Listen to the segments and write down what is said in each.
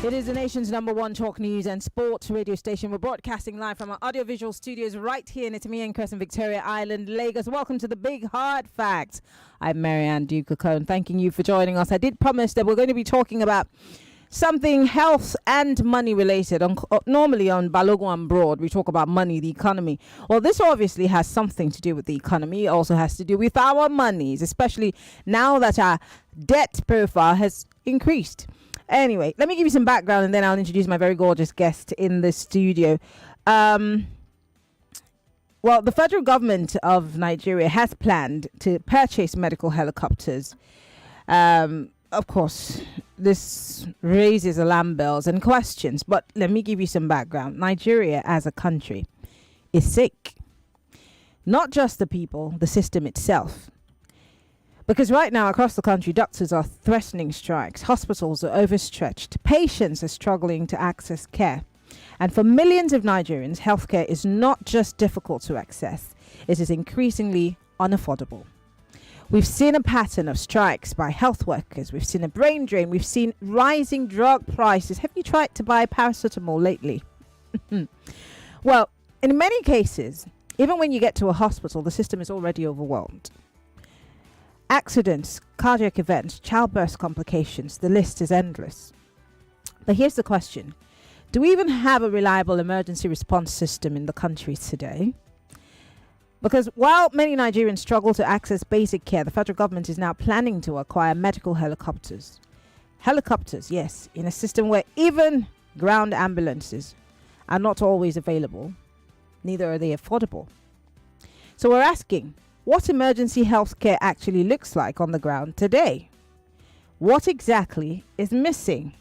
It is the nation's number one talk news and sports radio station. We're broadcasting live from our audiovisual studios right here in Itimi Crest in Victoria Island, Lagos. Welcome to the Big Hard Fact. I'm Maryann Okon, thanking you for joining us. I did promise that we're going to be talking about something health and money related. Normally on Balogun and Broad, we talk about money, the economy. Well, this obviously has something to do with the economy. It also has to do with our monies, especially now that our debt profile has increased. Anyway, let me give you some background and then I'll introduce my very gorgeous guest in the studio. Well, the federal government of Nigeria has planned to purchase medical helicopters. Of course, this raises alarm bells and questions, but let me give you some background. Nigeria as a country is sick. Not just the people, the system itself. Because right now across the country, doctors are threatening strikes, hospitals are overstretched, patients are struggling to access care. And for millions of Nigerians, healthcare is not just difficult to access, it is increasingly unaffordable. We've seen a pattern of strikes by health workers, we've seen a brain drain, we've seen rising drug prices. Have you tried to buy paracetamol lately? Well, in many cases, even when you get to a hospital, the system is already overwhelmed. Accidents, cardiac events, childbirth complications, the list is endless. But here's the question. Do we even have a reliable emergency response system in the country today? Because while many Nigerians struggle to access basic care, the federal government is now planning to acquire medical helicopters. Helicopters, yes, in a system where even ground ambulances are not always available, neither are they affordable. So we're asking, what emergency healthcare actually looks like on the ground today? What exactly is missing?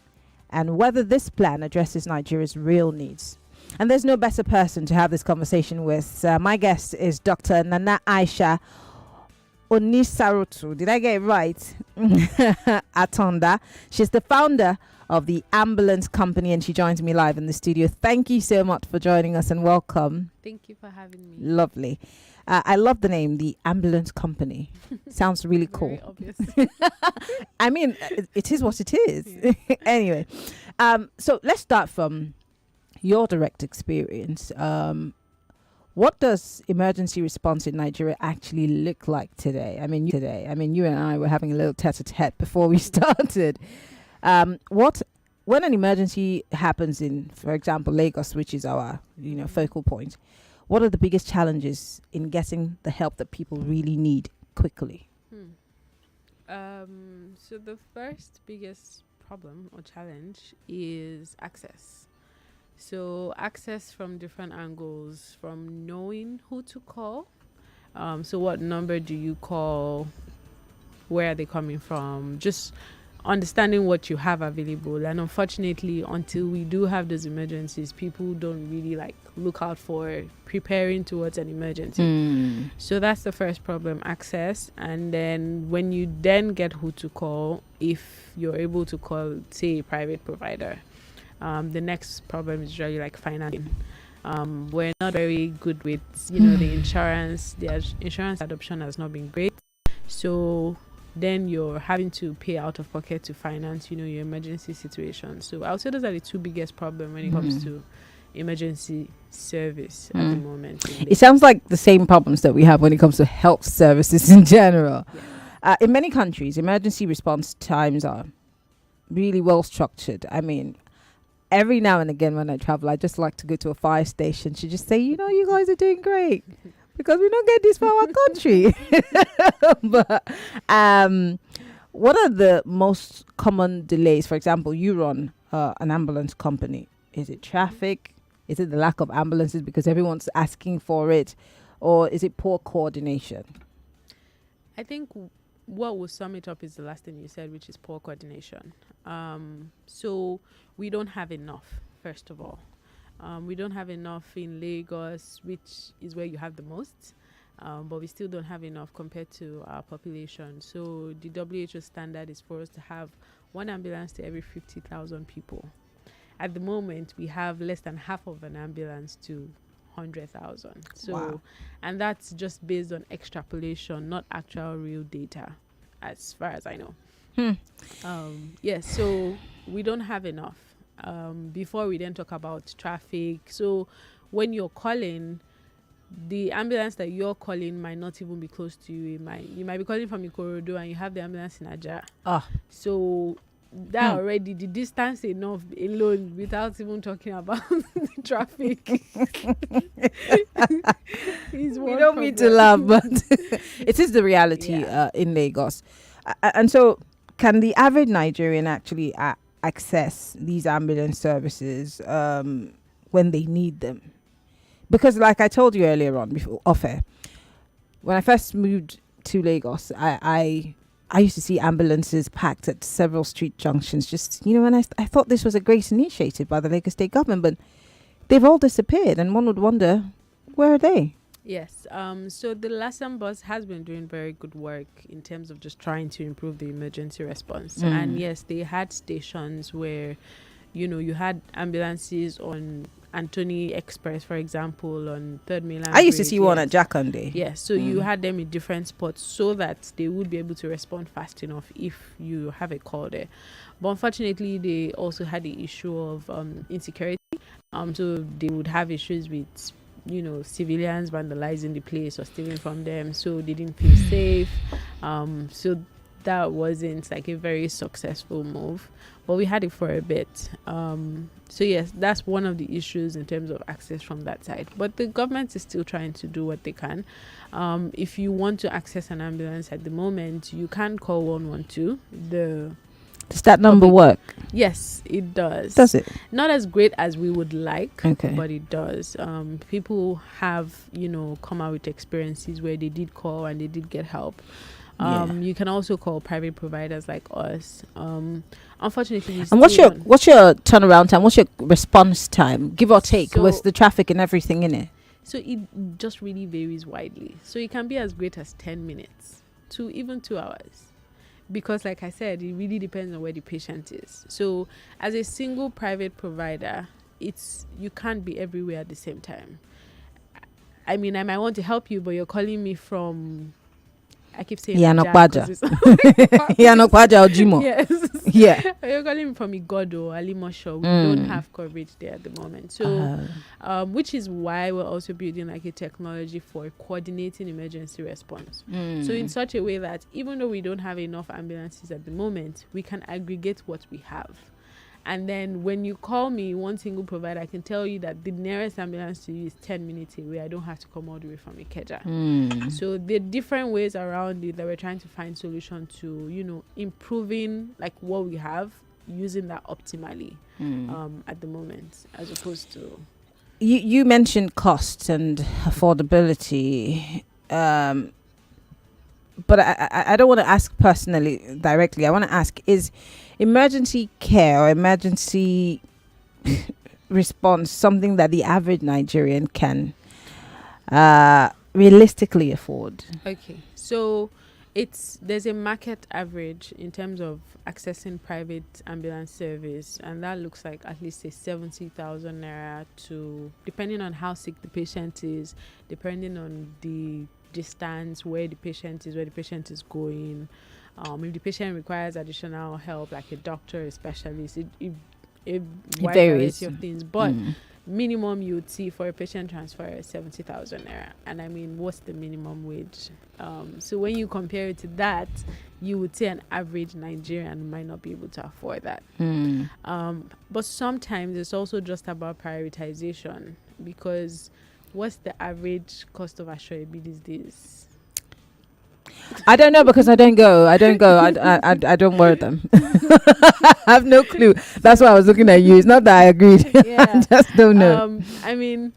And whether this plan addresses Nigeria's real needs. And there's no better person to have this conversation with. My guest is Dr. Aisha Onisarotu. Did I get it right? Atanda. She's the founder of the ambulance company and she joins me live in the studio. Thank you so much for joining us and welcome. Thank you for having me. Lovely. I love the name, the ambulance company. Sounds really cool. Very obvious. I mean, it is what it is. Yeah. Anyway, so let's start from your direct experience. What does emergency response in Nigeria actually look like today? I mean, you and I were having a little tete-a-tete before we started. When an emergency happens in, for example, Lagos, which is our, focal point, what are the biggest challenges in getting the help that people really need quickly? So the first biggest problem or challenge is access. So access from different angles, from knowing who to call. So what number do you call? Where are they coming from? Just understanding what you have available. And unfortunately, until we do have those emergencies, people don't really look out for preparing towards an emergency. So that's the first problem, access. And then when you then get who to call, if you're able to call, say, a private provider, the next problem is really financing. We're not very good with, the insurance. The insurance adoption has not been great. So then you're having to pay out of pocket to finance, your emergency situation. So I would say those are the two biggest problems when it comes to emergency service at the moment. It sounds like the same problems that we have when it comes to health services in general. Yeah. In many countries, emergency response times are really well structured. I mean, every now and again when I travel, I just like to go to a fire station to just say, you guys are doing great. Because we don't get this for our country. But what are the most common delays? For example, you run an ambulance company. Is it traffic? Is it the lack of ambulances because everyone's asking for it? Or is it poor coordination? I think what will sum it up is the last thing you said, which is poor coordination. So we don't have enough, first of all. We don't have enough in Lagos, which is where you have the most, but we still don't have enough compared to our population. So the WHO standard is for us to have one ambulance to every 50,000 people. At the moment, we have less than half of an ambulance to 100,000. So, wow. And that's just based on extrapolation, not actual real data, as far as I know. Yes, so we don't have enough. before we then talk about traffic. So when you're calling, the ambulance that you're calling might not even be close to you. You might be calling from Ikorodu and you have the ambulance in Aja. So that already, the distance enough alone, without even talking about the traffic. We don't mean to laugh, but it is the reality in Lagos. And so, can the average Nigerian actually access these ambulance services when they need them? Because like I told you earlier on, before off air, when I first moved to Lagos, I used to see ambulances packed at several street junctions. Just, and I thought this was a great initiative by the Lagos State government, but they've all disappeared, and one would wonder, where are they? Yes. So the Lassam bus has been doing very good work in terms of just trying to improve the emergency response. And yes, they had stations where, you had ambulances on Anthony Express, for example, on Third Mainland. I used to see one at Jakande. Yes, so you had them in different spots so that they would be able to respond fast enough if you have a call there. But unfortunately, they also had the issue of insecurity. So they would have issues with, civilians vandalizing the place or stealing from them, so they didn't feel safe. So that wasn't like a very successful move, but we had it for a bit. So yes, that's one of the issues in terms of access from that side, but the government is still trying to do what they can. If you want to access an ambulance at the moment, you can call 112. Does that number work? Yes, it does. Does it? Not as great as we would like, okay, but it does. People have, come out with experiences where they did call and they did get help. You can also call private providers like us. Unfortunately, and what's your turnaround time? What's your response time, give or take, with the traffic and everything in it? So it just really varies widely. So it can be as great as 10 minutes to even 2 hours. Because like I said, it really depends on where the patient is. So as a single private provider, you can't be everywhere at the same time. I mean, I might want to help you, but you're calling me from, I keep saying Yanokwaja or Jimo. Yes. Yeah. You're calling me from Igodo or Alimosho. We don't have coverage there at the moment. So, which is why we're also building like a technology for coordinating emergency response. So in such a way that even though we don't have enough ambulances at the moment, we can aggregate what we have. And then when you call me, one single provider, I can tell you that the nearest ambulance to you is 10 minutes away. I don't have to come all the way from Ikeja. So there are different ways around it that we're trying to find solution to, improving like what we have, using that optimally at the moment, as opposed to... You mentioned costs and affordability. But I don't want to ask personally directly. I want to ask, is emergency care or emergency response something that the average Nigerian can realistically afford? Okay, so there's a market average in terms of accessing private ambulance service, and that looks like at least a 70,000 naira to, depending on how sick the patient is, depending on the distance, where the patient is going. If the patient requires additional help, like a doctor, a specialist, it wide variety of things. But minimum you would see for a patient transfer is 70,000 naira. And I mean, what's the minimum wage? So when you compare it to that, you would say an average Nigerian might not be able to afford that. But sometimes it's also just about prioritization, because what's the average cost of Ashoebi these days? I don't know, because I don't go. I don't wear them. I have no clue. That's why I was looking at you. It's not that I agreed. I just don't know. I mean,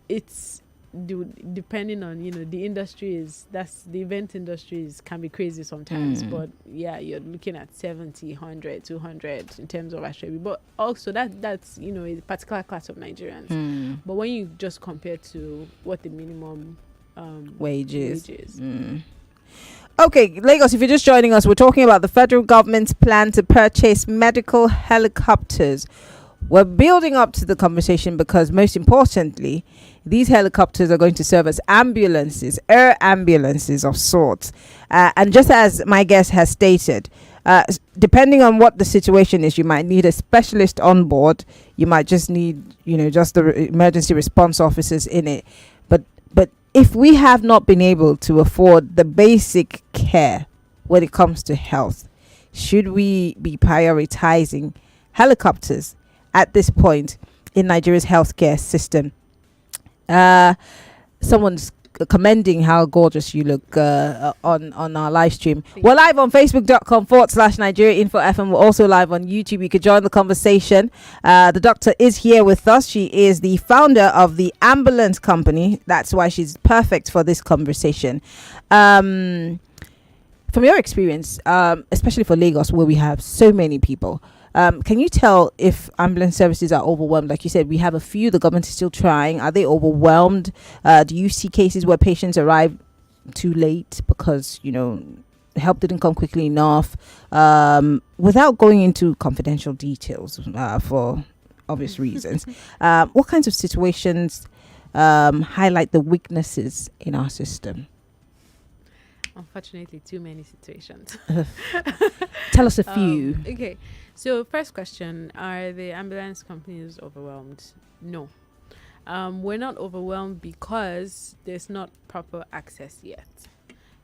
it's depending on, the industry the event industry can be crazy sometimes. But yeah, you're looking at 70, 100, 200 in terms of Ashoebi. But also that's, a particular class of Nigerians. But when you just compare to what the minimum wages. Okay, Lagos, if you're just joining us, we're talking about the federal government's plan to purchase medical helicopters. We're building up to the conversation because, most importantly, these helicopters are going to serve as ambulances, air ambulances of sorts. And just as my guest has stated, Depending on what the situation is, you might need a specialist on board. You might just need, just the emergency response officers in it. But if we have not been able to afford the basic care when it comes to health, should we be prioritizing helicopters at this point in Nigeria's healthcare system? Someone's commending how gorgeous you look on our live stream. We're live on facebook.com/Nigeria Info FM. We're also live on YouTube. You could join the conversation. The doctor is here with us. She is the founder of the ambulance company. That's why she's perfect for this conversation. From your experience, especially for Lagos, where we have so many people, can you tell if ambulance services are overwhelmed? Like you said, we have a few. The government is still trying. Are they overwhelmed? Do you see cases where patients arrive too late because, help didn't come quickly enough? Without going into confidential details for obvious reasons, what kinds of situations highlight the weaknesses in our system? Unfortunately, too many situations. Tell us a few. Okay. So first question, are the ambulance companies overwhelmed? No. We're not overwhelmed because there's not proper access yet.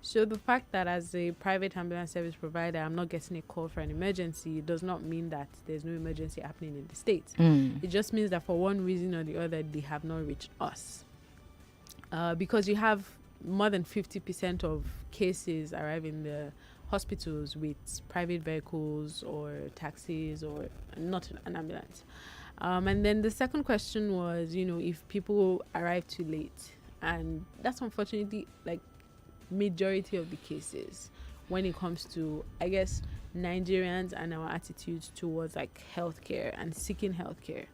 So the fact that as a private ambulance service provider, I'm not getting a call for an emergency does not mean that there's no emergency happening in the state. It just means that for one reason or the other, they have not reached us. Because you have more than 50% of cases arrive in the hospitals with private vehicles or taxis or not an ambulance. And then the second question was, if people arrive too late. And that's unfortunately like majority of the cases when it comes to, I guess, Nigerians and our attitudes towards like healthcare and seeking healthcare.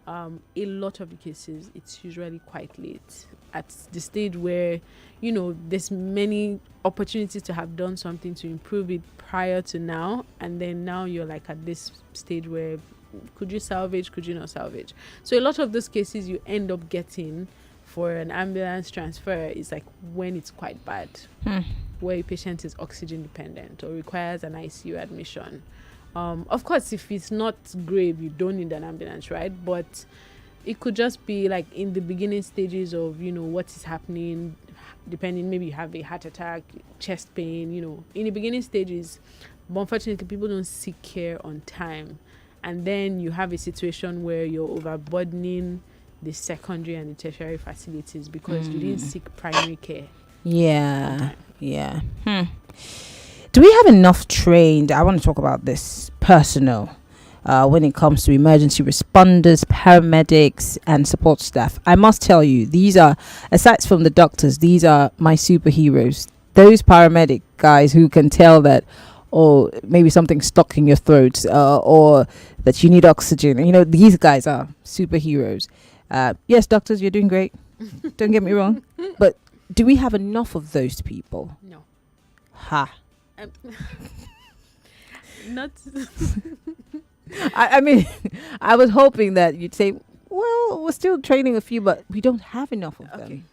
A lot of the cases, it's usually quite late at the stage where, there's many opportunities to have done something to improve it prior to now. And then now you're like at this stage where could you salvage, could you not salvage? So a lot of those cases you end up getting for an ambulance transfer is like when it's quite bad, where a patient is oxygen dependent or requires an ICU admission. Of course, if it's not grave, you don't need an ambulance, right? But it could just be like in the beginning stages of, what is happening, depending, maybe you have a heart attack, chest pain, in the beginning stages. But unfortunately, people don't seek care on time. And then you have a situation where you're overburdening the secondary and the tertiary facilities because you didn't seek primary care. Yeah. Do we have enough trained, I want to talk about this, personnel when it comes to emergency responders, paramedics and support staff? I must tell you, these are, aside from the doctors, these are my superheroes. Those paramedic guys who can tell that, or maybe something's stuck in your throat, or that you need oxygen. These guys are superheroes. Yes, doctors, you're doing great. Don't get me wrong. But do we have enough of those people? No. Ha. Not. I mean, I was hoping that you'd say, well, we're still training a few, but we don't have enough of them.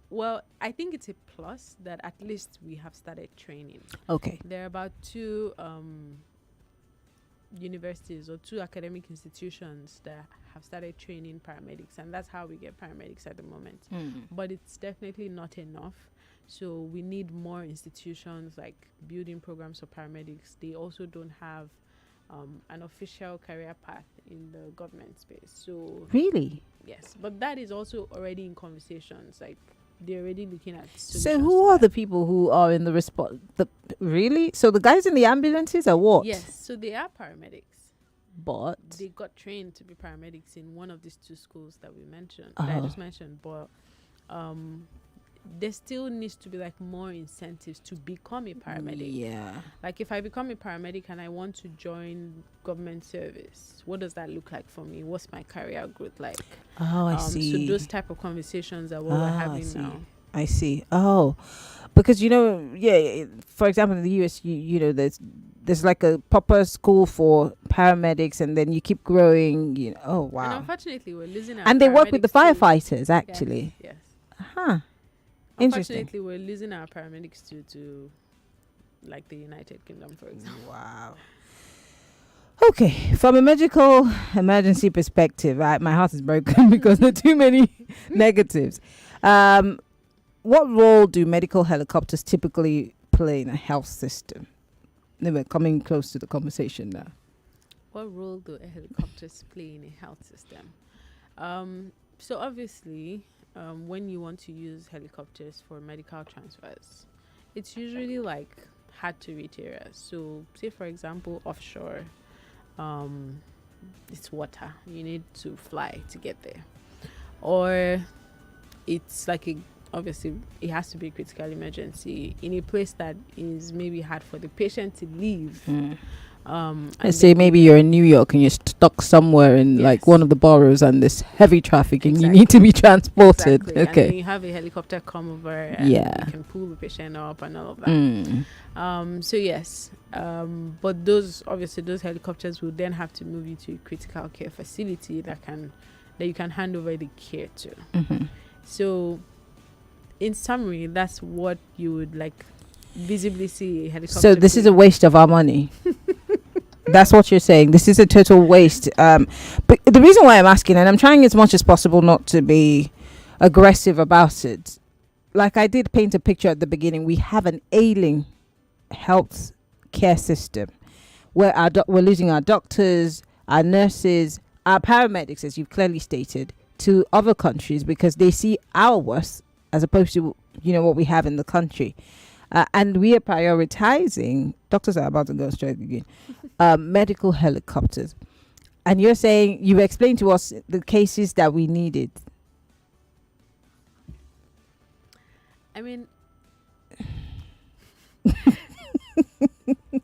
Well, I think it's a plus that at least we have started training. Okay. There are about two universities or two academic institutions that have started training paramedics, and that's how we get paramedics at the moment. But it's definitely not enough. So we need more institutions like building programs for paramedics. They also don't have an official career path in the government space. So really? Yes, but that is also already in conversations. Like they're already looking at. So who are the people who are in the response? Really? So the guys in the ambulances are what? Yes, so they are paramedics. But they got trained to be paramedics in one of these two schools that we mentioned. That I just mentioned, but there still needs to be like more incentives to become a paramedic. Yeah. Like if I become a paramedic and I want to join government service, what does that look like for me? What's my career growth like? Oh, I see. So those type of conversations are what we're having now. I see. Oh, because for example, in the US, there's like a proper school for paramedics, and then you keep growing. Oh wow. And unfortunately, we're losing our. And they work with the firefighters, actually. Yes. Huh. Unfortunately, we're losing our paramedics to like the United Kingdom, for example. Wow. Okay, from a medical emergency perspective, my heart is broken because there are too many negatives. What role do medical helicopters typically play in a health system? We're coming close to the conversation now. What role do helicopters play in a health system? So obviously, when you want to use helicopters for medical transfers, it's usually like hard to reach areas. So say for example, offshore, it's water. You need to fly to get there. Or it's like obviously it has to be a critical emergency in a place that is maybe hard for the patient to leave. Let's say maybe you're in New York and you're stuck somewhere in like one of the boroughs and there's heavy traffic and you need to be transported. Exactly. Okay. And then you have a helicopter come over and you can pull the patient up and all of that. So yes, but those helicopters will then have to move you to a critical care facility that you can hand over the care to. So in summary, that's what you would like visibly see a helicopter. So this is a waste of our money. That's what you're saying. This is a total waste. But the reason why I'm asking, and I'm trying as much as possible not to be aggressive about it, like I did paint a picture at the beginning, we have an ailing health care system where we're losing our doctors, our nurses, our paramedics, as you've clearly stated, to other countries because they see our worth as opposed to what we have in the country. And we are prioritizing, doctors are about to go straight again, medical helicopters. And you're saying, you've explained to us the cases that we needed. I mean,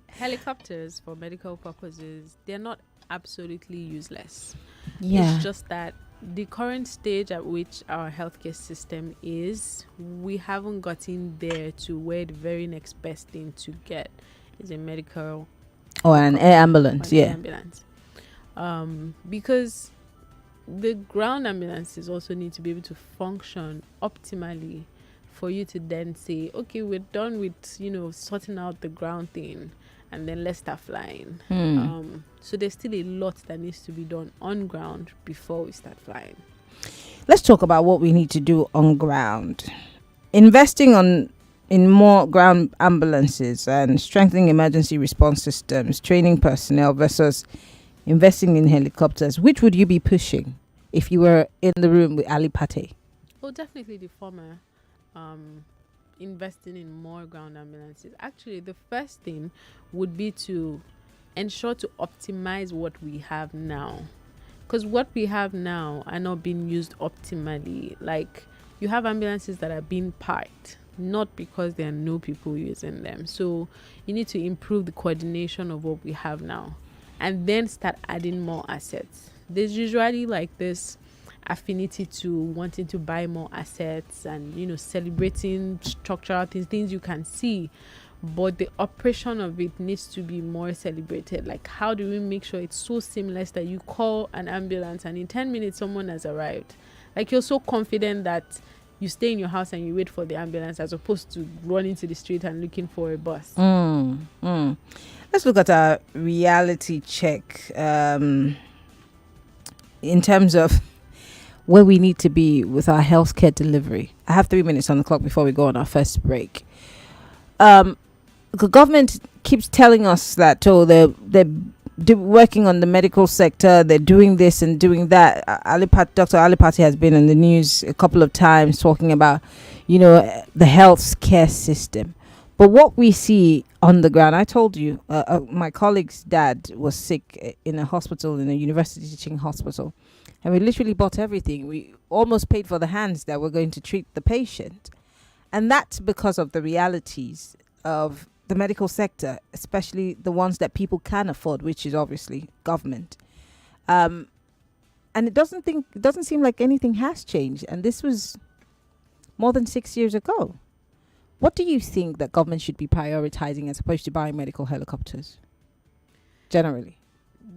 helicopters for medical purposes, they're not absolutely useless. Yeah. It's just that the current stage at which our healthcare system is, we haven't gotten there to where the very next best thing to get is a medical or an air ambulance. Because the ground ambulances also need to be able to function optimally for you to then say, okay, we're done with sorting out the ground thing and then let's start flying. So there's still a lot that needs to be done on ground before we start flying. Let's talk about what we need to do on ground. Investing in more ground ambulances and strengthening emergency response systems, training personnel versus investing in helicopters. Which would you be pushing if you were in the room with Ali Pate? Oh, definitely the former. Investing in more ground ambulances. Actually, the first thing would be to ensure to optimize what we have now, because what we have now are not being used optimally. Like, you have ambulances that are being parked, not because there are no people using them. So you need to improve the coordination of what we have now and then start adding more assets. There's usually like this affinity to wanting to buy more assets and celebrating structural things you can see, but the operation of it needs to be more celebrated. Like, how do we make sure it's so seamless that you call an ambulance and in 10 minutes someone has arrived? Like, you're so confident that you stay in your house and you wait for the ambulance as opposed to running to the street and looking for a bus. Let's look at our reality check in terms of where we need to be with our healthcare delivery. I have 3 minutes on the clock before we go on our first break. The government keeps telling us that they're working on the medical sector, they're doing this and doing that. Dr. Ali Pate has been in the news a couple of times talking about, the health care system. But what we see on the ground, I told you, my colleague's dad was sick in a hospital, in a university teaching hospital. And we literally bought everything. We almost paid for the hands that were going to treat the patient. And that's because of the realities of the medical sector, especially the ones that people can afford, which is obviously government. And it doesn't seem like anything has changed. And this was more than 6 years ago. What do you think that government should be prioritizing as opposed to buying medical helicopters? Generally.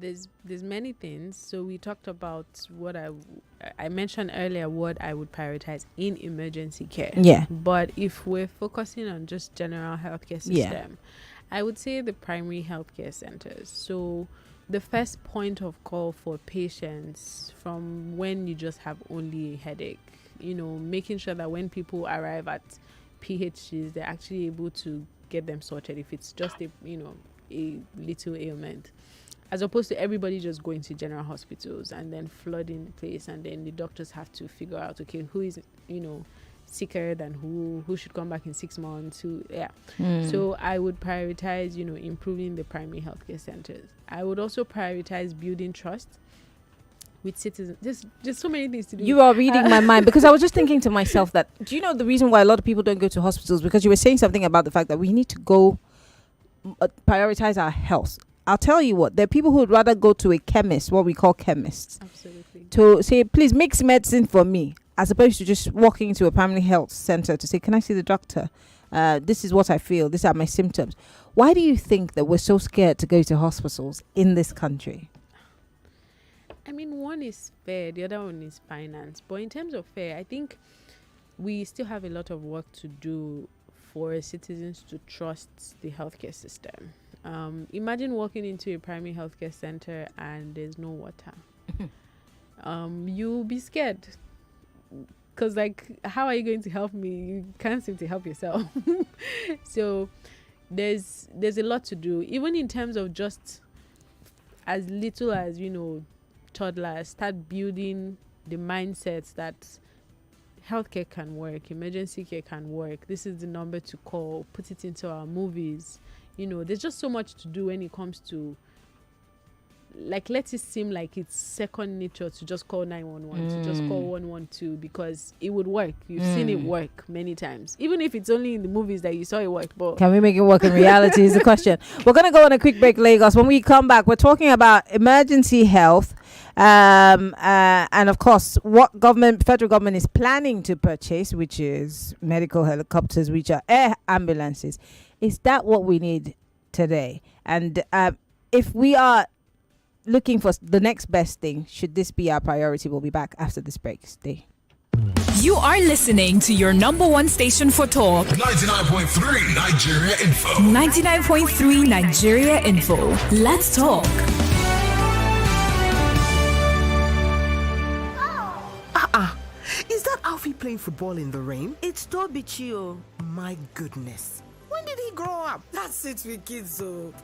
There's many things. So we talked about what I mentioned earlier, what I would prioritize in emergency care. Yeah. But if we're focusing on just general healthcare system, I would say the primary healthcare centers. So the first point of call for patients from when you just have only a headache, making sure that when people arrive at PHCs, they're actually able to get them sorted if it's just a little ailment, as opposed to everybody just going to general hospitals and then flooding the place, and then the doctors have to figure out, okay, who is sicker than who should come back in 6 months, So I would prioritize improving the primary healthcare centers. I would also prioritize building trust with citizens. Just so many things to do. You are reading my mind, because I was just thinking to myself that, do you know the reason why a lot of people don't go to hospitals? Because you were saying something about the fact that we need to go prioritize our health. I'll tell you what, there are people who would rather go to a chemist, what we call chemists, Absolutely. to say, please mix medicine for me, as opposed to just walking into a primary health center to say, can I see the doctor? This is what I feel. These are my symptoms. Why do you think that we're so scared to go to hospitals in this country? I mean, one is fair, the other one is finance. But in terms of fair, I think we still have a lot of work to do for citizens to trust the healthcare system. Imagine walking into a primary healthcare center and there's no water. You'll be scared. Because, how are you going to help me? You can't seem to help yourself. So there's a lot to do, even in terms of just as little as, toddlers start building the mindset that healthcare can work, emergency care can work. This is the number to call, put it into our movies. There's just so much to do when it comes to, let it seem like it's second nature to just call 911, to just call 112, because it would work. You've seen it work many times, even if it's only in the movies that you saw it work. But can we make it work in reality is the question. We're going to go on a quick break, Lagos. When we come back, we're talking about emergency health, and of course what federal government is planning to purchase, which is medical helicopters, which are air ambulances. Is that what we need today? And if we are looking for the next best thing, should this be our priority? We'll be back after this break. Stay. You are listening to your number one station for talk. 99.3 Nigeria Info. 99.3 Nigeria Info. Let's talk. Is that Alfie playing football in the rain? It's Toby Chio. My goodness. When did he grow up? That's it with kids, so.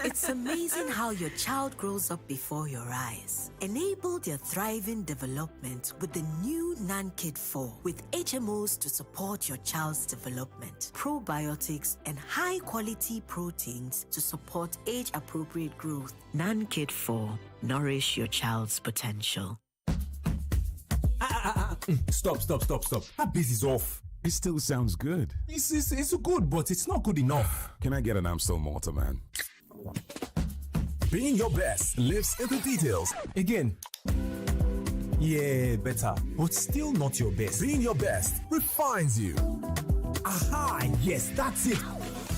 It's amazing how your child grows up before your eyes. Enable their thriving development with the new NanKid 4 with HMOs to support your child's development, probiotics, and high-quality proteins to support age-appropriate growth. NanKid 4. Nourish your child's potential. Stop. That bass is off. It still sounds good. It's good, but it's not good enough. Can I get an Amstel Malta, man? Being your best lives in the details. Again. Yeah, better, but still not your best. Being your best refines you. Aha, yes, that's it.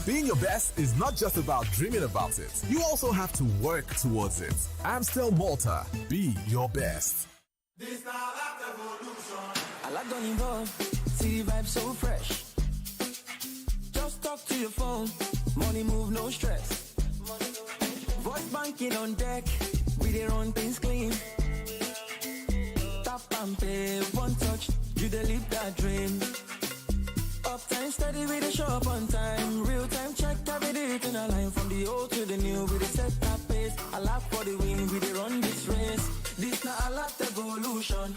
Being your best is not just about dreaming about it. You also have to work towards it. Amstel Malta. Be your best. This now that evolution. I like don't involve. See the vibe so fresh. Just talk to your phone. Money move, no stress. Voice banking on deck. We dey run things clean. Tap and pay, one touch. You dey live that dream. Uptime steady, we dey show up on time. Real time check, every day in a line. From the old to the new, we dey set that pace. I laugh for the win, we dey run this race. This not a lot evolution.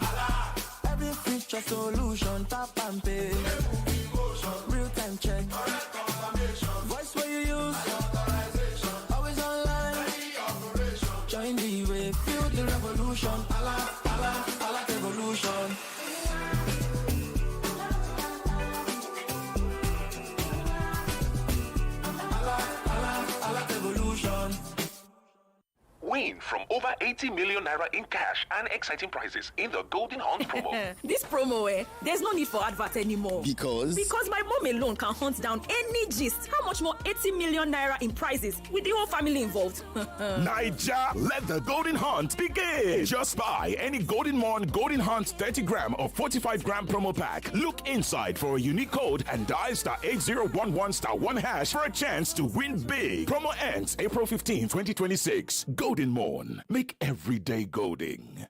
Every feature solution. Tap and pay. Real time check. Voice where you use. Always online. Join the way. Feel the revolution. A lot evolution. A lot evolution. Win from over 80 million naira in cash and exciting prizes in the Golden Hunt promo. This promo, there's no need for advert anymore. Because my mom alone can hunt down any gist. How much more 80 million naira in prizes with the whole family involved? Naija, let the Golden Hunt begin. Just buy any Golden Morn Golden Hunt 30 gram or 45 gram promo pack. Look inside for a unique code and dial *8011*1# for a chance to win big. Promo ends April 15, 2026. Golden Morn. Make every day golden.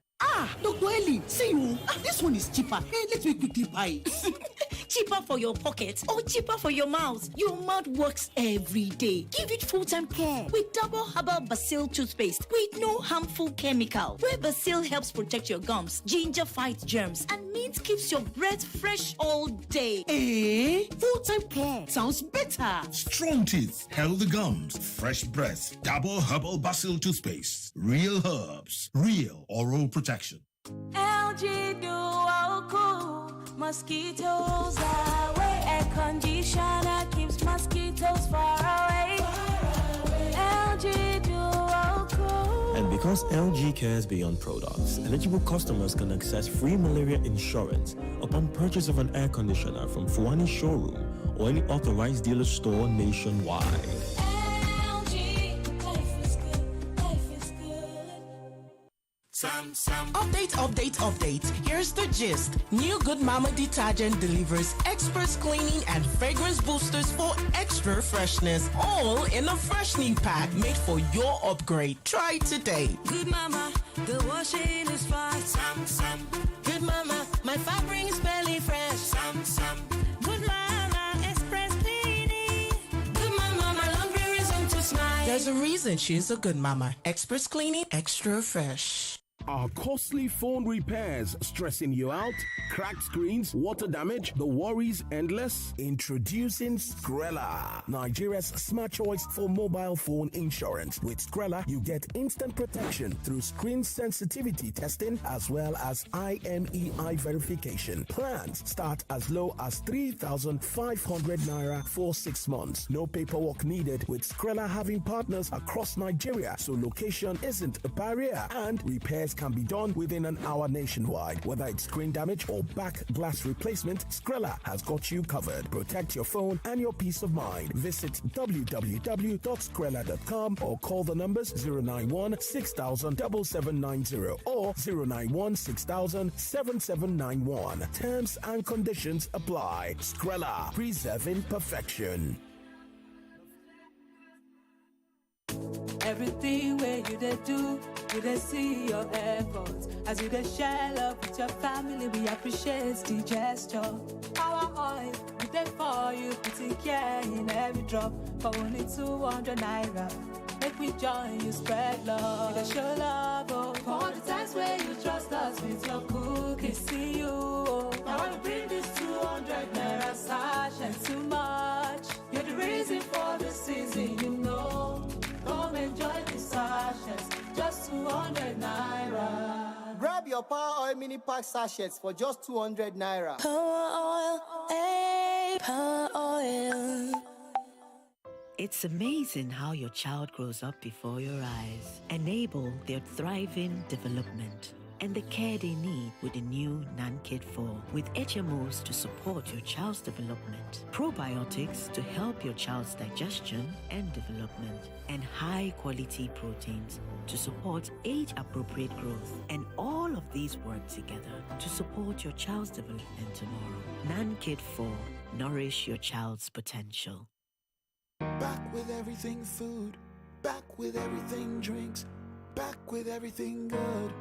Dr. Eli, see you. This one is cheaper. Hey, let me quickly buy it. Cheaper for your pocket or cheaper for your mouth? Your mouth works every day. Give it full-time care with double herbal basil toothpaste with no harmful chemical. Where basil helps protect your gums, ginger fights germs, and mint keeps your breath fresh all day. Full-time care sounds better. Strong teeth, healthy gums, fresh breath. Double herbal basil toothpaste. Real herbs, real oral protection. LG Dual Cool mosquitoes away. Air conditioner keeps mosquitoes far away. LG Dual Cool. And because LG cares beyond products, eligible customers can access free malaria insurance upon purchase of an air conditioner from Fuani showroom or any authorized dealer store nationwide. Update. Here's the gist. New Good Mama detergent delivers express cleaning and fragrance boosters for extra freshness. All in a freshening pack made for your upgrade. Try it today. Good Mama, the washing is fast. Good Mama, my fabric is smelling fresh. Good Mama, express cleaning. Good Mama, my laundry reason to smile. There's a reason she's a good mama. Express cleaning, extra fresh. Are costly phone repairs stressing you out? Cracked screens, water damage, the worries endless? Introducing Skrilla, Nigeria's smart choice for mobile phone insurance. With Skrilla, you get instant protection through screen sensitivity testing as well as IMEI verification. Plans start as low as 3,500 naira for 6 months. No paperwork needed, with Skrilla having partners across Nigeria, so location isn't a barrier, and repairs can be done within an hour nationwide. Whether it's screen damage or back glass replacement, Skrilla has got you covered. Protect your phone and your peace of mind. Visit www.skrilla.com or call the numbers 091 6000 7790 or 091 6000 7791. Terms and conditions apply. Skrilla, preserving perfection. Everything where you they do, you they see your efforts. As you they share love with your family, we appreciate the gesture. Our oil, we there for you, putting care in every drop. For only 200 naira, make we join you, spread love. We they show love, oh. For all the times where you trust us with your cookies, see you. Oh. Now I bring this 200 naira sash and too much. You're the reason for the season, you know. Come enjoy the sachets, just 200 naira. Grab your Power Oil mini pack sachets for just 200 naira. Power Oil, hey, Power Oil. It's amazing how your child grows up before your eyes. Enable their thriving development and the care they need with the new NanKid 4 with HMOs to support your child's development, probiotics to help your child's digestion and development, and high-quality proteins to support age-appropriate growth. And all of these work together to support your child's development tomorrow. NanKid 4. Nourish your child's potential. Back with everything food, back with everything drinks, back with everything good.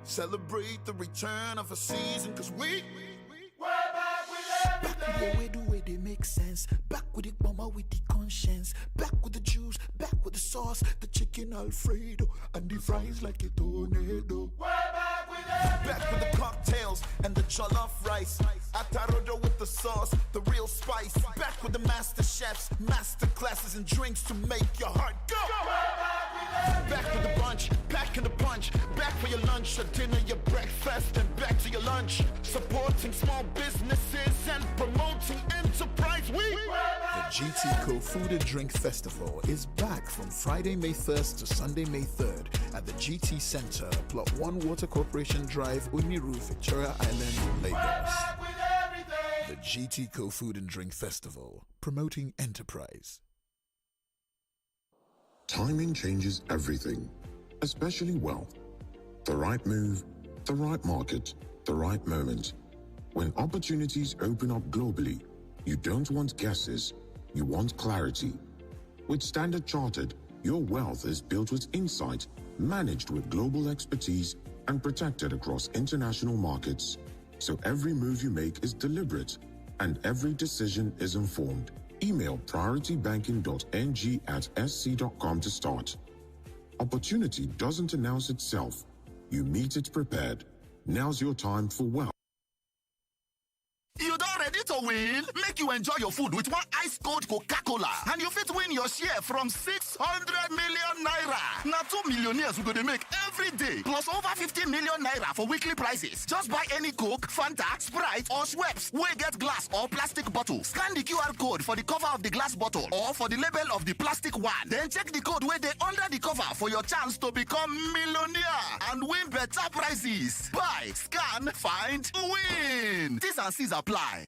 Celebrate the return of a season, cause we're back with everything. Back with the way the way they make sense. Back with the mama with the conscience. Back with the juice, back with the sauce, the chicken Alfredo, and the fries like a tornado. We're back with everything. Back with the cocktails and the jollof rice. Atanda with the sauce, the real spice. Back with the master chefs, master classes and drinks to make your heart go. Back with the bunch, packing the punch. Back for your lunch, your dinner, your breakfast, and back to your lunch. Supporting small businesses and promoting enterprise. The GTCO Food and Drink Festival is back from Friday, May 1st to Sunday, May 3rd at the GT Center, Plot 1 Water Corporation Drive, Uniru, Victoria Island, Lagos. The GTCO Food and Drink Festival, promoting enterprise. Timing changes everything, especially wealth. The right move, the right market, the right moment. When opportunities open up globally, you don't want guesses, you want clarity. With Standard Chartered, your wealth is built with insight, managed with global expertise, and protected across international markets. So every move you make is deliberate, and every decision is informed. Email prioritybanking.ng@sc.com to start. Opportunity doesn't announce itself. You meet it prepared. Now's your time for wealth. You don't ready to win? Make you enjoy your food with one ice cold Coca-Cola, and you fit win your share from 600 million naira. Now 2 millionaires we're gonna make every day, plus over 50 million naira for weekly prizes. Just buy any Coke, Fanta, Sprite, or Schweppes. We get glass or plastic bottle. Scan the QR code for the cover of the glass bottle or for the label of the plastic one. Then check the code where they under the cover for your chance to become millionaire and win better prizes. Buy, scan, find, win. T's and C's apply.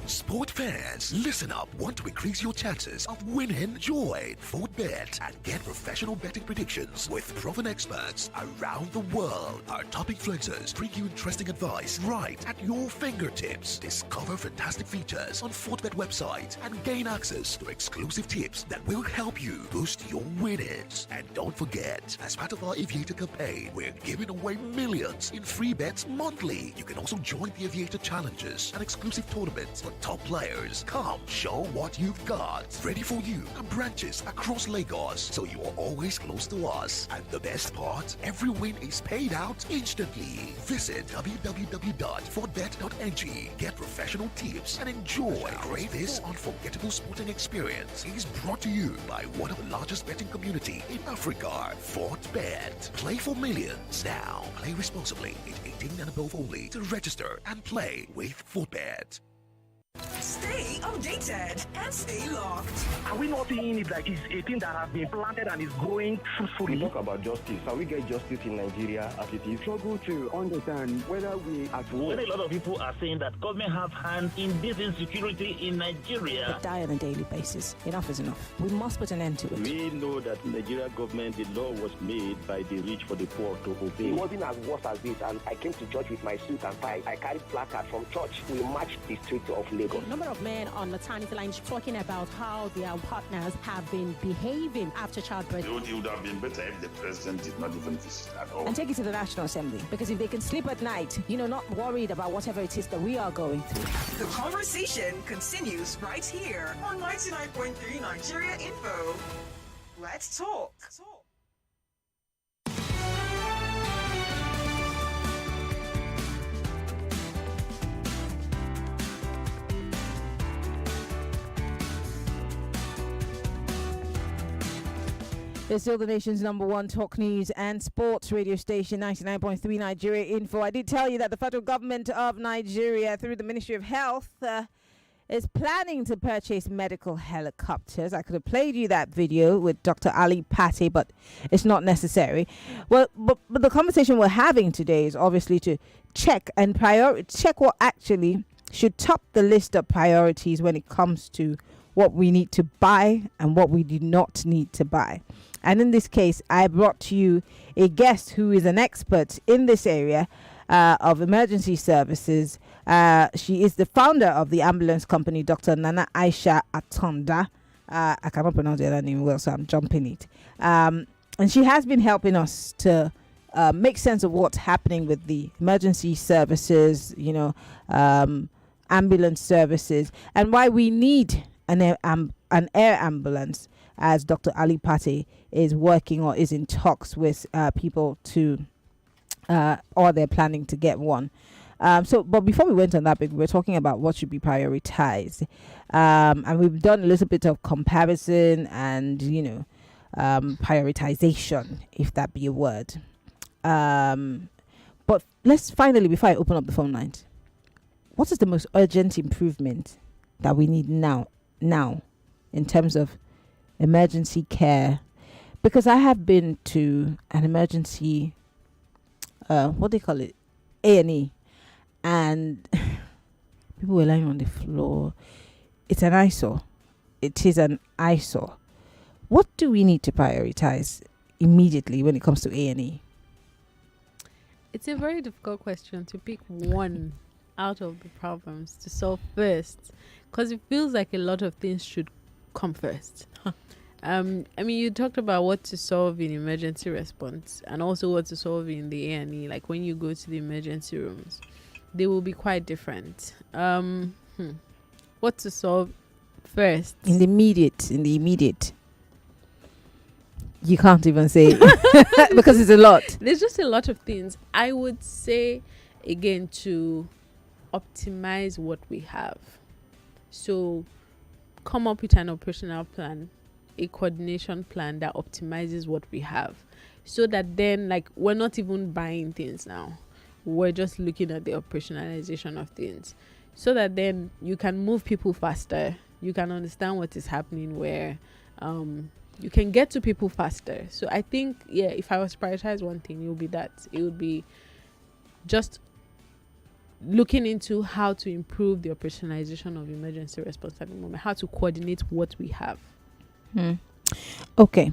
Sport fans, listen up. Want to increase your chances of winning? Join FootBet and get professional betting predictions with proven experts around the world. Our top influencers bring you interesting advice right at your fingertips. Discover fantastic features on FootBet website and gain access to exclusive tips that will help you boost your winnings. And don't forget, as part of our Aviator campaign, we're giving away millions in free bets monthly. You can also join the Aviator challenges and exclusive tournaments for top players. Come, show what you've got. Ready for you and branches across Lagos, so you are always close to us. And the best part, every win is paid out instantly. Visit www.fortbet.ng. Get professional tips and enjoy this unforgettable sporting experience. Is brought to you by one of the largest betting community in Africa, FortBet. Play for millions now. Play responsibly. It's 18 and above only. To register and play with FortBet. Stay updated and stay locked. Are we not seeing it like it's a thing that has been planted and is growing fruitfully? We talk about justice. Can we get justice in Nigeria as it is? Struggle to understand whether we are When a lot of people are saying that government have hands in this insecurity in Nigeria. They die on a daily basis. Enough is enough. We must put an end to it. We know that in Nigeria government, the law was made by the rich for the poor to obey. It wasn't as worse as this, and I came to church with my suit and tie. I carried placard from church. We marched the streets of Lagos. A number of men on maternity lines talking about how their partners have been behaving after childbirth. It would have been better if the president did not even visit at all. And take it to the National Assembly, because if they can sleep at night, not worried about whatever it is that we are going through. The conversation continues right here on 99.3 Nigeria Info. Let's talk. It's still the nation's #1 talk news and sports radio station, 99.3 Nigeria Info. I did tell you that the federal government of Nigeria, through the Ministry of Health, is planning to purchase medical helicopters. I could have played you that video with Dr. Ali Pate, but it's not necessary. Well, but the conversation we're having today is obviously to check what actually should top the list of priorities when it comes to what we need to buy and what we do not need to buy. And in this case, I brought to you a guest who is an expert in this area of emergency services. She is the founder of the ambulance company, Dr. Nana Aisha Atanda. I cannot pronounce the other name well, so I'm jumping it. And she has been helping us to make sense of what's happening with the emergency services, ambulance services, and why we need an air ambulance, as Dr. Ali Pate is working or is in talks with people to, or they're planning to get one. But before we went on that, we were talking about what should be prioritized. And we've done a little bit of comparison and, prioritization, if that be a word. But let's finally, before I open up the phone lines, what is the most urgent improvement that we need now in terms of emergency care? Because I have been to an emergency, what do they call it, A&E, and people were lying on the floor. It's an eyesore. It is an eyesore. What do we need to prioritize immediately when it comes to A&E? It's a very difficult question to pick one out of the problems to solve first, because it feels like a lot of things should come first. I mean, you talked about what to solve in emergency response and also what to solve in the A&E. Like when you go to the emergency rooms, they will be quite different. What to solve first? In the immediate. You can't even say because it's a lot. There's just a lot of things. I would say, again, to optimize what we have. So come up with an operational plan, a coordination plan that optimizes what we have, so that then, like, we're not even buying things now. We're just looking at the operationalization of things, so that then you can move people faster. You can understand what is happening where you can get to people faster. So I think, if I was to prioritize one thing, it would be that. It would be just looking into how to improve the operationalization of emergency response at the moment, how to coordinate what we have. Okay.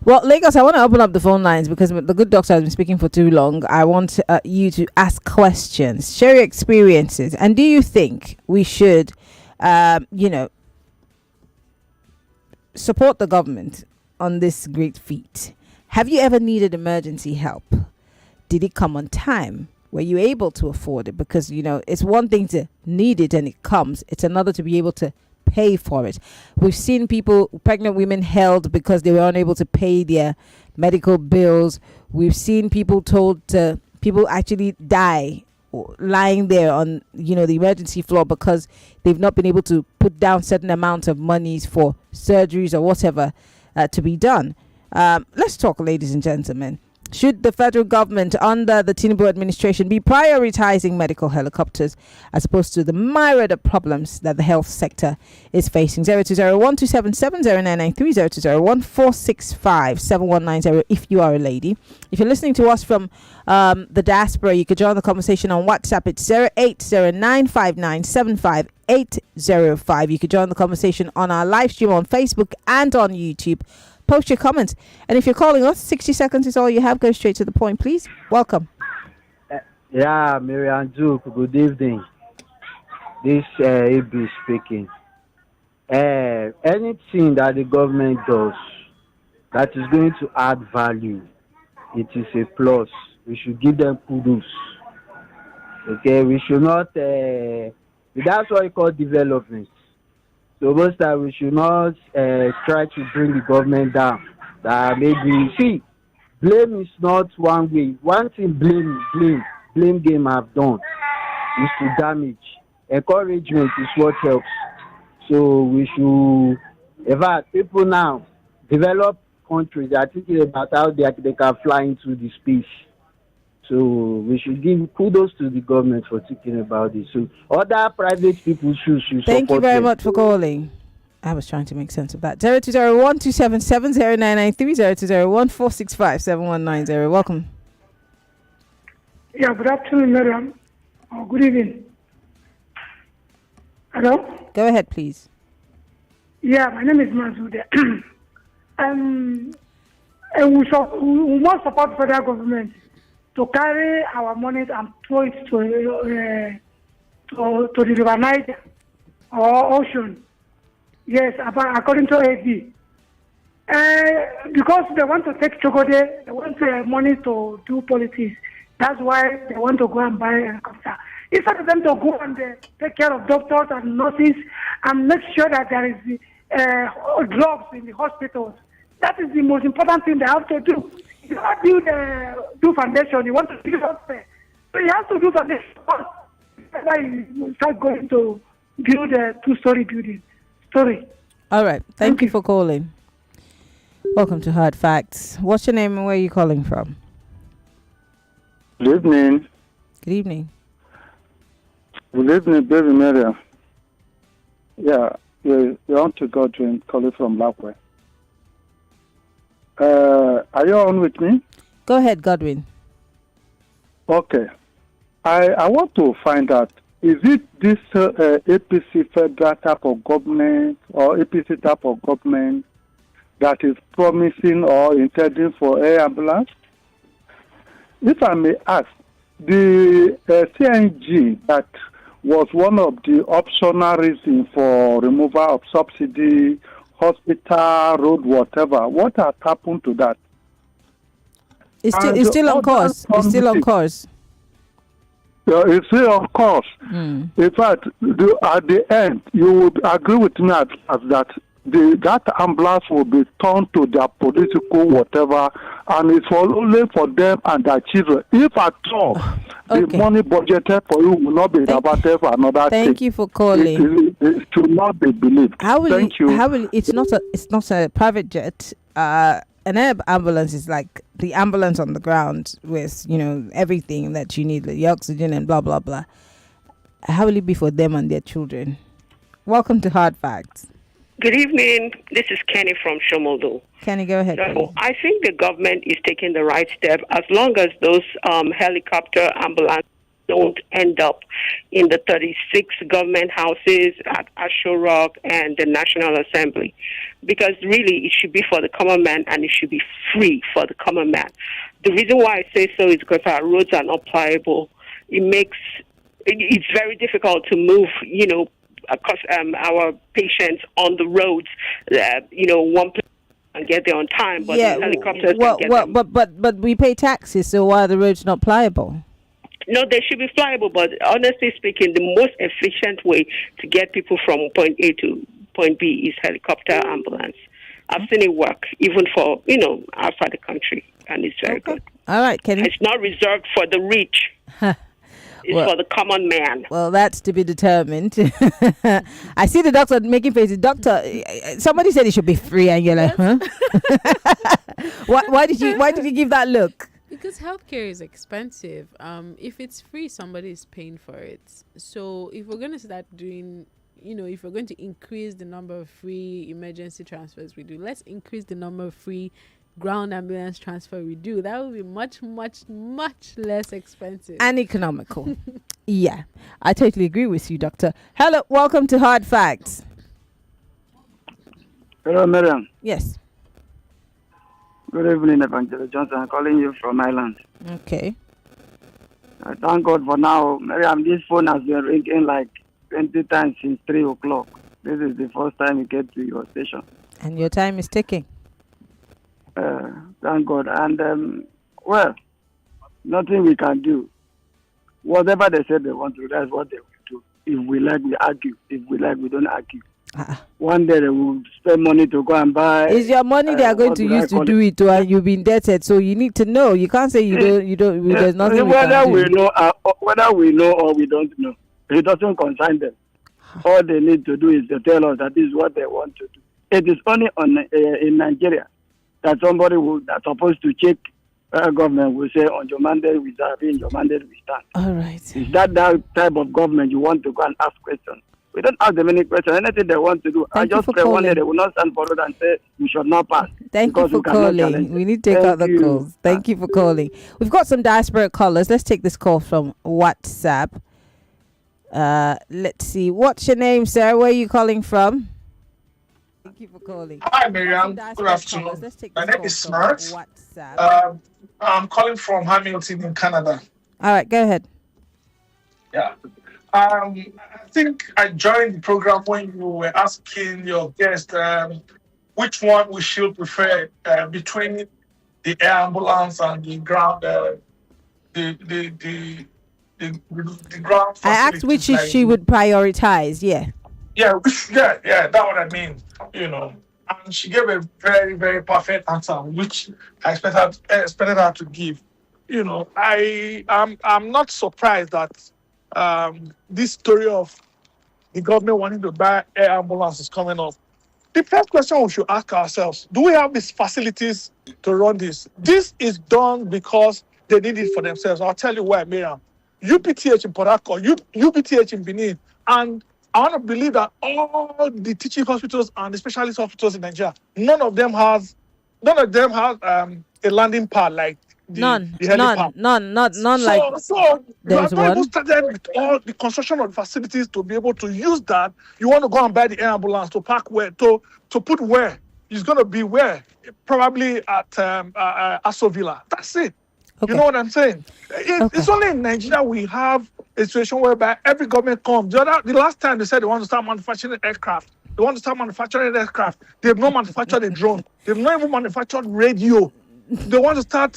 Well, Lagos, I want to open up the phone lines because the good doctor has been speaking for too long. I want you to ask questions, share your experiences, and do you think we should, support the government on this great feat? Have you ever needed emergency help? Did it come on time? Were you able to afford it? Because, it's one thing to need it and it comes. It's another to be able to pay for it. We've seen pregnant women held because they were unable to pay their medical bills. We've seen people people actually die lying there on the emergency floor because they've not been able to put down certain amounts of monies for surgeries or whatever to be done. Let's talk, ladies and gentlemen. Should the federal government under the Tinubu administration be prioritizing medical helicopters as opposed to the myriad of problems that the health sector is facing? 020127709930, 0201465790 if you are a lady. If you're listening to us from the diaspora, you could join the conversation on WhatsApp. It's 0809597585. You could join the conversation on our live stream on Facebook and on YouTube. Post your comments. And if you're calling us, 60 seconds is all you have. Go straight to the point, please. Welcome. Yeah, Maryann Duke, good evening. This AB speaking. Anything that the government does that is going to add value, it is a plus. We should give them kudos. Okay, we should not, that's what we call development. So most time we should not try to bring the government down. Blame is not one way. One thing blame game have done is to damage. Encouragement is what helps. So we should, in fact, people now, developed countries are thinking about how they can fly into the space. So we should give kudos to the government for thinking about this. So other private people should Thank you support very them. much for calling. I was trying to make sense of that. 020127709930, 0201465790. Welcome. Yeah, good afternoon, madam. Good evening. Hello? Go ahead, please. Yeah, my name is Mazuda. And we must support federal government to carry our money and throw it to the River Niger or ocean. Yes, according to AD. Because they want to take Chokode, they want money to do politics. That's why they want to go and buy a helicopter. Instead of them to go and take care of doctors and nurses and make sure that there is drugs in the hospitals. That is the most important thing they have to do. You don't do foundation, you want to build up there. So you have to do foundation first. That's why you start going to build a two-story building. Sorry. All right. Thank you for calling. Welcome to Hard Facts. What's your name and where are you calling from? Good evening. Good evening. Good evening, baby Maria. Yeah, You're on to Godwin, calling from Lapway. Are you on with me? Go ahead, Godwin. Okay. I want to find out, is it this APC federal type of government or APC type of government that is promising or intending for air ambulance? If I may ask, the CNG that was one of the optional reasons for removal of subsidy, hospital, road, whatever, what has happened to that? It's still on course. It's still on course. Yeah, it's still on course. In fact, at the end, you would agree with me as that that ambulance will be turned to their political whatever, and it's only for them and their children. If at all, the money budgeted for you will not be diverted for another thing. Thank you for calling. It should not be believed. Thank you. It's not a private jet. An air ambulance is like the ambulance on the ground with, everything that you need, like the oxygen and blah, blah, blah. How will it be for them and their children? Welcome to Hard Facts. Good evening. This is Kenny from Shomoldo. Kenny, go ahead. So I think the government is taking the right step as long as those helicopter ambulances don't end up in the 36 government houses at Aisha and the National Assembly. Because really, it should be for the common man and it should be free for the common man. The reason why I say so is because our roads are not pliable. It's very difficult to move, across our patients on the roads, one place and get there on time, but the helicopters can get them. But we pay taxes, so why are the roads not pliable? No, they should be pliable, but honestly speaking, the most efficient way to get people from point A to point B is helicopter ambulance. I've seen it work, even for, outside the country, and it's very good. All right, Kenny. It's not reserved for the rich. It's for the common man. Well, that's to be determined. I see the doctor making faces. Doctor, somebody said it should be free, and you're like, huh? Why did you give that look? Because healthcare is expensive. If it's free, somebody is paying for it. So if we're going to start doing, if we're going to increase the number of free emergency transfers we do, let's increase the number of free ground ambulance transfer we do. That will be much, much, much less expensive. And economical. Yeah, I totally agree with you, Doctor. Hello, welcome to Hard Facts. Hello, Maryann. Yes. Good evening, Evangelist Johnson. I'm calling you from Ireland. Okay. Thank God for now. Maryann, this phone has been ringing like 20 times since 3 o'clock. This is the first time you get to your station. And your time is ticking. Thank God. And, nothing we can do. Whatever they said they want to do, that's what they will do. If we like, we argue. If we like, we don't argue. One day they will spend money to go and buy. It's your money they are going to use to do it, and you've been indebted. So you need to know. You can't say you don't. There's nothing whether we can do. Whether we know or we don't know, it doesn't concern them. All they need to do is to tell us that this is what they want to do. It is only in Nigeria that somebody that's supposed to check government will say, on your mandate we serve, in your mandate we stand. All right. Is that type of government you want to go and ask questions? We don't ask them any questions. Anything they want to do, I just pray one day they will not stand for it and say we should not pass. Thank you for calling. We need to take out the calls. Thank you for calling. We've got some diaspora callers. Let's take this call from WhatsApp. Let's see. What's your name, sir? Where are you calling from? Thank you for calling. Hi, Maryann. Good afternoon. My name is Smart. I'm calling from Hamilton in Canada. All right, go ahead. Yeah. I think I joined the program when you were asking your guest which one we should prefer between the air ambulance and the ground, the ground. I asked which she would prioritize. Yeah. Yeah, that's what I mean. And she gave a very, very perfect answer, which I expected her to give. I'm not surprised that this story of the government wanting to buy air ambulance is coming up. The first question we should ask ourselves, do we have these facilities to run this? This is done because they need it for themselves. I'll tell you why, Maryann. UPTH in Port Harcourt, UPTH in Benin, and I want to believe that all the teaching hospitals and the specialist hospitals in Nigeria, none of them has a landing pad like the helipad. None like So you there's have not even one. started with all the construction of the facilities to be able to use that. You want to go and buy the air ambulance to park where to put where it's going to be where probably at Aso Villa. That's it. Okay. You know what I'm saying? It's only in Nigeria we have a situation whereby every government comes. The last time they said they want to start manufacturing aircraft. They want to start manufacturing aircraft. They've not manufactured a drone. They've not even manufactured radio. They want to start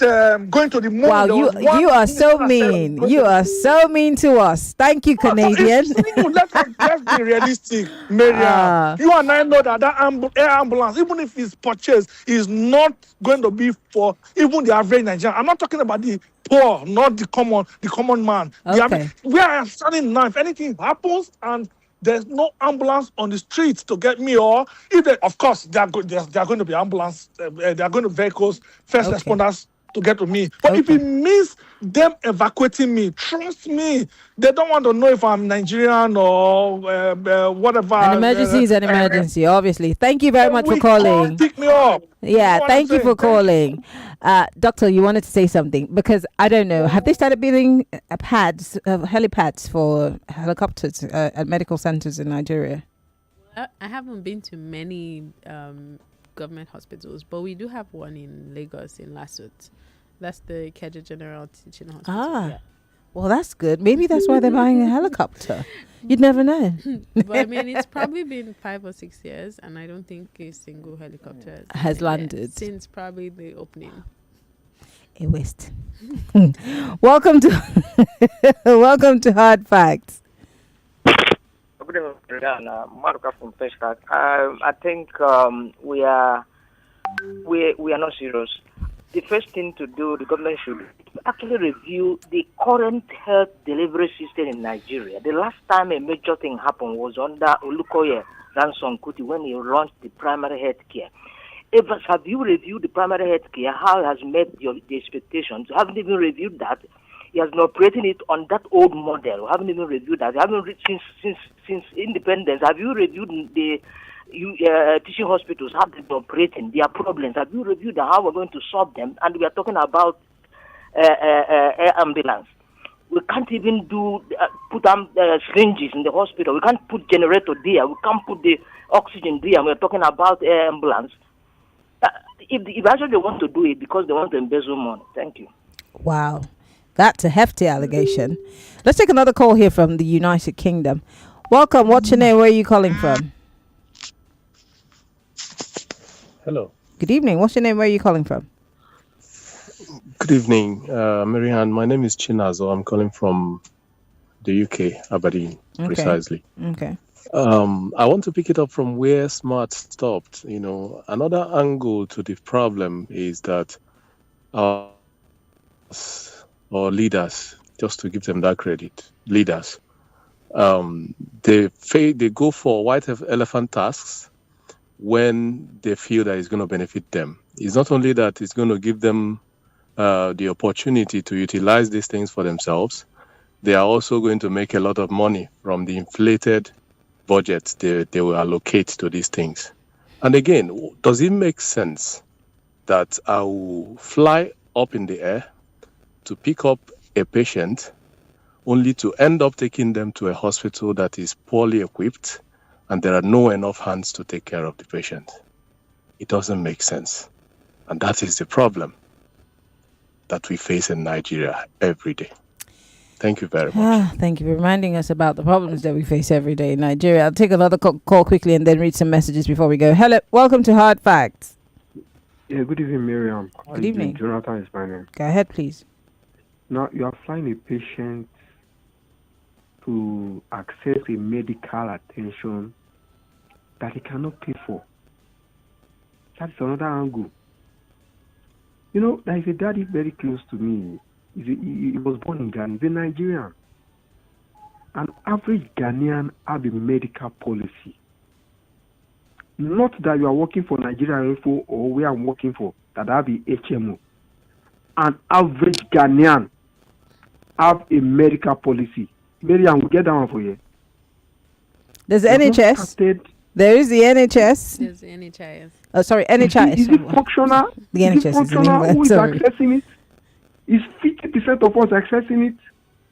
going to the moon. Wow, you are so mean. You are so mean to us. Thank you, Canadian. Let's be realistic, Maryann. You and I know that air ambulance, even if it's purchased, is not going to be for even the average Nigerian. I'm not talking about the poor, not the common man. Okay. Where I am standing now, if anything happens and there's no ambulance on the streets to get me, or if they, of course, there are going to be ambulance, there are going to vehicles, first responders to get to me. But if it means them evacuating me, trust me, they don't want to know if I'm Nigerian or whatever. An emergency is an emergency, obviously. Thank you very much for calling. Pick me up. Yeah, thank you for calling. Doctor, you wanted to say something because I don't know. Have they started building helipads for helicopters at medical centers in Nigeria? I haven't been to many government hospitals, but we do have one in Lagos in Lasut. That's the Keja General Teaching Hospital. Yeah. Well, that's good. Maybe that's why they're buying a helicopter. You'd never know. But I mean, it's probably been 5 or 6 years, and I don't think a single helicopter has landed since probably the opening. A waste. Welcome to Hard Facts. Good evening, Maruka from Feshkat. I think we are not serious. The first thing to do, the government should actually review the current health delivery system in Nigeria. The last time a major thing happened was under Olukoye Ransom Kuti when he launched the primary health care. Have you reviewed the primary health care, how it has met the expectations? You haven't even reviewed that. He has been operating it on that old model. We haven't even reviewed that. You haven't since independence. Have you reviewed the teaching hospitals? How they've been operating? Their problems. Have you reviewed how we're going to solve them? And we are talking about air ambulance. We can't even put syringes in the hospital. We can't put generator there. We can't put the oxygen there. We're talking about air ambulance. If actually they want to do it because they want to embezzle money. Thank you. Wow. That's a hefty allegation. Let's take another call here from the United Kingdom. Welcome. What's your name? Where are you calling from? Hello. Good evening. What's your name? Where are you calling from? Good evening, Maryann. My name is Chinazo. I'm calling from the UK, Aberdeen, precisely. Okay. I want to pick it up from where Smart stopped. Another angle to the problem is that our leaders, just to give them that credit, leaders, they go for white elephant tasks when they feel that it's going to benefit them. It's not only that it's going to give them the opportunity to utilize these things for themselves, they are also going to make a lot of money from the inflated budgets they will allocate to these things. And again, does it make sense that I will fly up in the air to pick up a patient only to end up taking them to a hospital that is poorly equipped and there are no enough hands to take care of the patient? It doesn't make sense. And that is the problem that we face in Nigeria every day. Thank you very much. Thank you for reminding us about the problems that we face every day in Nigeria. I'll take another call quickly and then read some messages before we go. Hello, welcome to Hard Facts. Yeah, good evening, Miriam. Good evening. Jonathan is my name. Go ahead, please. Now, you are flying a patient to access a medical attention that he cannot pay for. That's another angle. There is a daddy very close to me. He was born in Ghana. He's a Nigerian. An average Ghanaian have a medical policy. Not that you are working for Nigeria Info or where I'm working for, that I have a HMO. An average Ghanaian have a medical policy. Miriam, we'll get that one for you. There's the NHS. There is the NHS. There's the NHIS. Oh, sorry, NHIS. Is it functional? The NHS is in England. Who is Sorry. accessing it? Is 50% of us accessing it?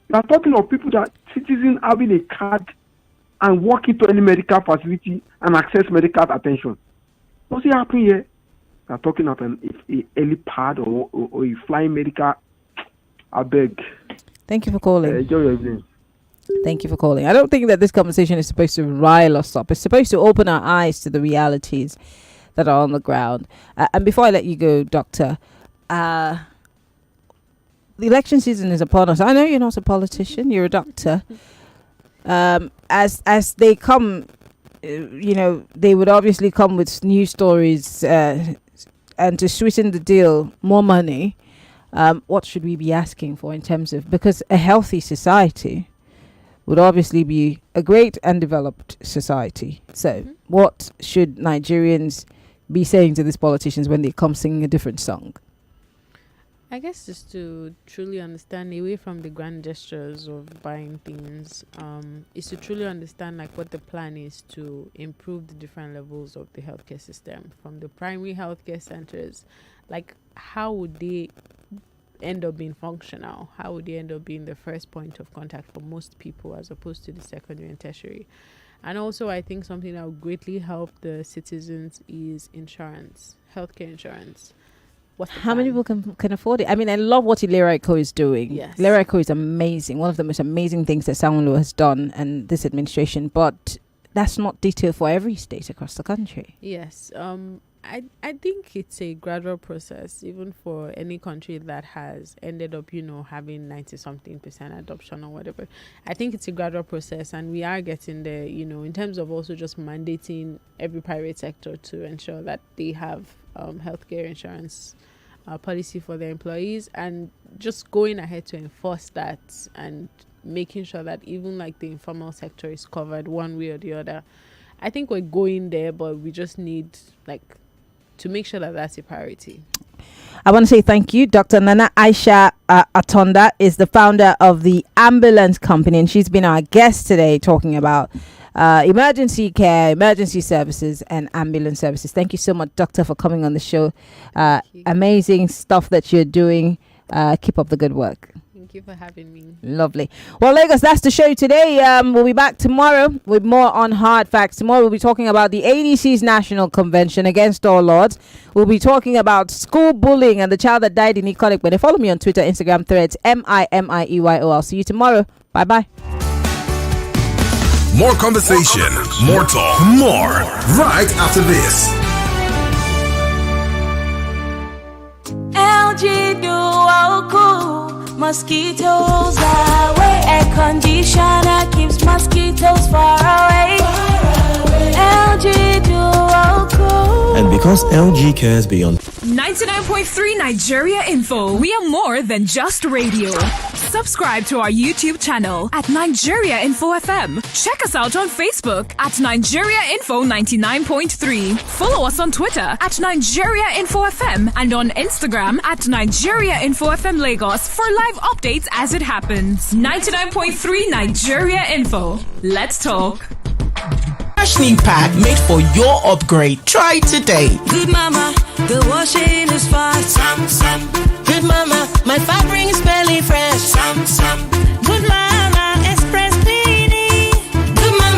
You are talking of people that citizens having a card and walk into any medical facility and access medical attention. What's happening here? You are talking of a helipad or a flying medical. I beg. Thank you for calling. Enjoy your evening. Thank you for calling. I don't think that this conversation is supposed to rile us up. It's supposed to open our eyes to the realities that are on the ground. And before I let you go, Doctor, the election season is upon us. I know you're not a politician. You're a doctor. As they come, they would obviously come with news stories and to sweeten the deal, more money. What should we be asking for in terms of, because a healthy society would obviously be a great and developed society. So what should Nigerians be saying to these politicians when they come singing a different song? I guess just to truly understand, away from the grand gestures of buying things, is to truly understand like what the plan is to improve the different levels of the healthcare system, from the primary healthcare centers. Like, how would they end up being functional? How would they end up being the first point of contact for most people as opposed to the secondary and tertiary? And also, I think something that would greatly help the citizens is insurance, healthcare insurance. How many people can afford it? I mean, I love what Onisarotu is doing. Yes. Onisarotu is amazing. One of the most amazing things that Sanwo-Olu has done and this administration, but that's not detailed for every state across the country. Yes. I think it's a gradual process, even for any country that has ended up, having 90-something% adoption or whatever. I think it's a gradual process, and we are getting there, in terms of also just mandating every private sector to ensure that they have healthcare insurance policy for their employees, and just going ahead to enforce that and making sure that even like the informal sector is covered one way or the other. I think we're going there, but we just need to make sure that that's a priority. I want to say thank you. Dr. Nana Aisha Atanda is the founder of the ambulance company, and she's been our guest today talking about emergency care, emergency services, and ambulance services. Thank you so much, Doctor, for coming on the show. Amazing stuff that you're doing. Keep up the good work. Thank you for having me. Lovely. Well, Lagos, that's the show today. We'll be back tomorrow with more on Hard Facts. Tomorrow we'll be talking about the ADC's National Convention Against All Odds. We'll be talking about school bullying and the child that died in Iconic. But follow me on Twitter, Instagram, Threads, MIMIEYO. I'll see you tomorrow. Bye-bye. More conversation, more talk, more right after this. LG Duo Cool mosquitoes away. Air conditioner keeps mosquitoes far away. LG Duo Cool. And because LG cares beyond 99.3 Nigeria Info, we are more than just radio. Subscribe to our YouTube channel at Nigeria Info FM. Check us out on Facebook at Nigeria Info 99.3. Follow us on Twitter at Nigeria Info FM and on Instagram at Nigeria Info FM Lagos for live updates as it happens. 99.3 Nigeria Info. Let's talk. Freshening pad made for your upgrade. Try it today. Good mama, the washing is fast. Good mama, my fabric